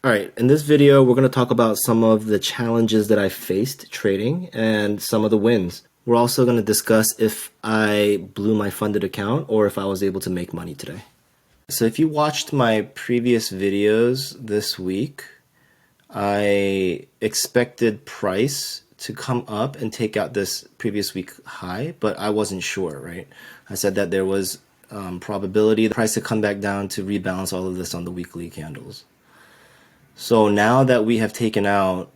Alright, in this video we're going to talk about some of the challenges that I faced trading and some of the wins. We're also going to discuss if I blew my funded account or if I was able to make money today. So if you watched my previous videos this week, I expected price to come up and take out this previous week high, but I wasn't sure, right? I said that there was probability the price to come back down to rebalance all of this on the weekly candles. So now that we have taken out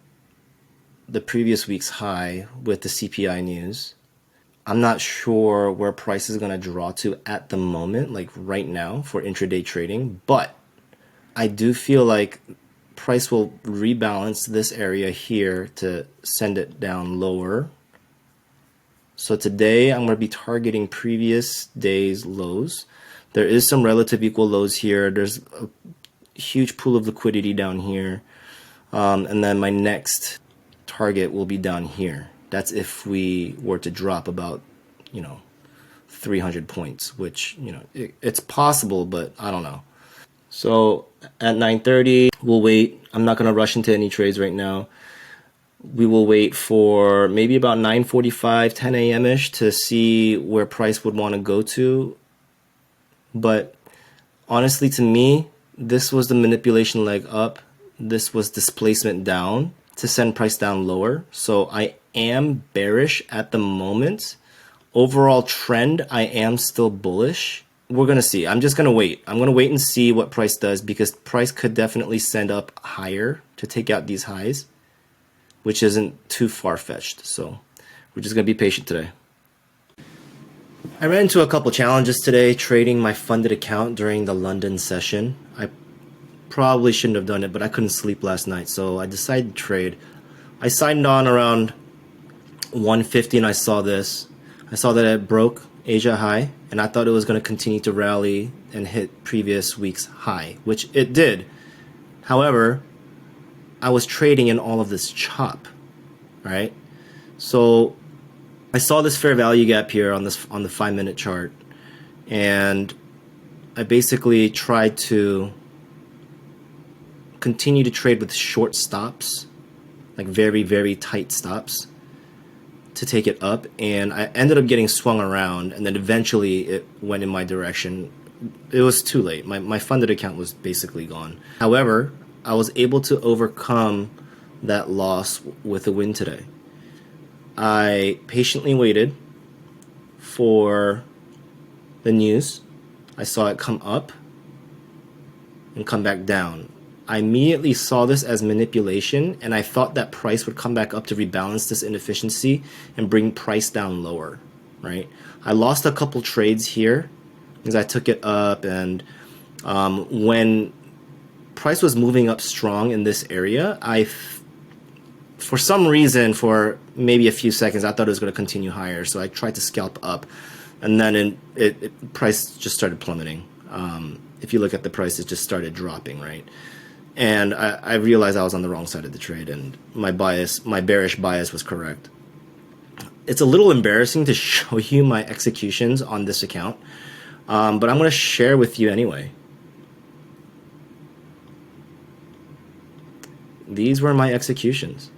the previous week's high with the CPI news, I'm not sure where price is going to draw to at the moment, like right now for intraday trading, but I do feel like price will rebalance this area here to send it down lower. So today I'm going to be targeting previous day's lows. There is some relative equal lows here. There's a huge pool of liquidity down here, and then my next target will be down here. That's if we were to drop about 300 points, which it's possible, but I don't know. So at 9:30 we'll wait. I'm not going to rush into any trades right now. We will wait for maybe about 9:45 10 a.m. ish to see where price would want to go to. But honestly, to me, this was the manipulation leg up. This was displacement down to send price down lower. So I am bearish at the moment. Overall trend, I am still bullish. We're going to see. I'm just going to wait. I'm going to wait and see what price does, because price could definitely send up higher to take out these highs, which isn't too far-fetched. So we're just going to be patient today. I ran into a couple challenges today trading my funded account during the London session. I probably shouldn't have done it, but I couldn't sleep last night, so I decided to trade. I signed on around 150 and I saw this. I saw that it broke Asia high, and I thought it was going to continue to rally and hit previous week's high, which it did. However, I was trading in all of this chop, right? So I saw this fair value gap here on the 5-minute chart, and I basically tried to continue to trade with short stops, like very, very tight stops, to take it up, and I ended up getting swung around, and then eventually it went in my direction. It was too late. My funded account was basically gone. However, I was able to overcome that loss with a win today. I patiently waited for the news. I saw it come up and come back down. I immediately saw this as manipulation, and I thought that price would come back up to rebalance this inefficiency and bring price down lower, right? I lost a couple trades here because I took it up, and when price was moving up strong in this area, for some reason, for maybe a few seconds, I thought it was going to continue higher, so I tried to scalp up, and then price just started plummeting. If you look at the price, it just started dropping, right? And I realized I was on the wrong side of the trade, and my bearish bias was correct. It's a little embarrassing to show you my executions on this account, but I'm going to share with you anyway. These were my executions.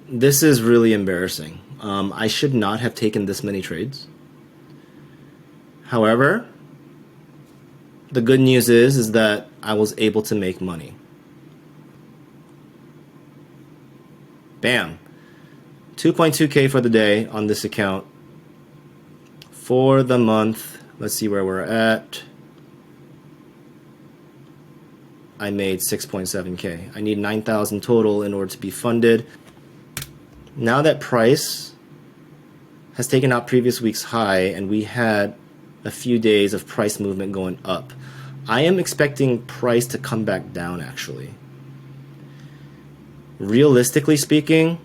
This is really embarrassing. I should not have taken this many trades. However, the good news is that I was able to make money. Bam. 2.2K for the day on this account. For the month, let's see where we're at. I made 6.7K. I need 9,000 total in order to be funded. Now that price has taken out previous week's high, and we had a few days of price movement going up, I am expecting price to come back down, actually. Realistically speaking,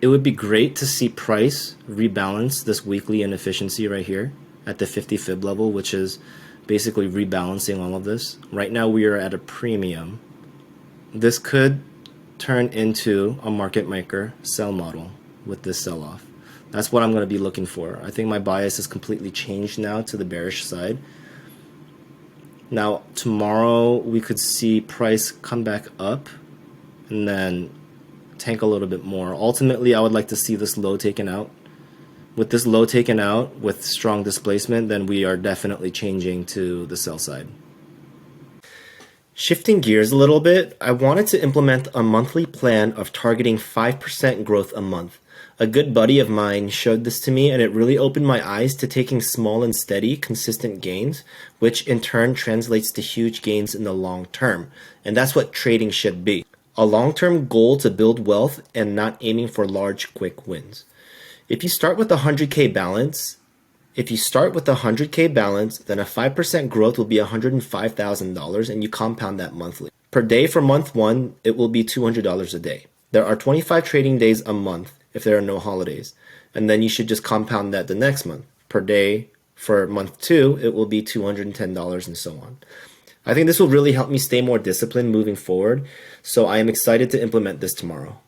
it would be great to see price rebalance this weekly inefficiency right here at the 50 fib level, which is basically rebalancing all of this. Right now we are at a premium. This could turn into a market maker sell model with this sell-off. That's what I'm going to be looking for. I think my bias is completely changed now to the bearish side. Now, tomorrow we could see price come back up and then tank a little bit more. Ultimately, I would like to see this low taken out. With this low taken out with strong displacement, then we are definitely changing to the sell side. Shifting gears a little bit, I wanted to implement a monthly plan of targeting 5% growth a month. A good buddy of mine showed this to me, and it really opened my eyes to taking small and steady, consistent gains, which in turn translates to huge gains in the long term. And that's what trading should be. A long-term goal to build wealth and not aiming for large, quick wins. If you start with a 100K balance, then a 5% growth will be $105,000 and you compound that monthly. Per day for month 1, it will be $200 a day. There are 25 trading days a month if there are no holidays. And then you should just compound that the next month. Per day for month 2, it will be $210 and so on. I think this will really help me stay more disciplined moving forward, so I am excited to implement this tomorrow.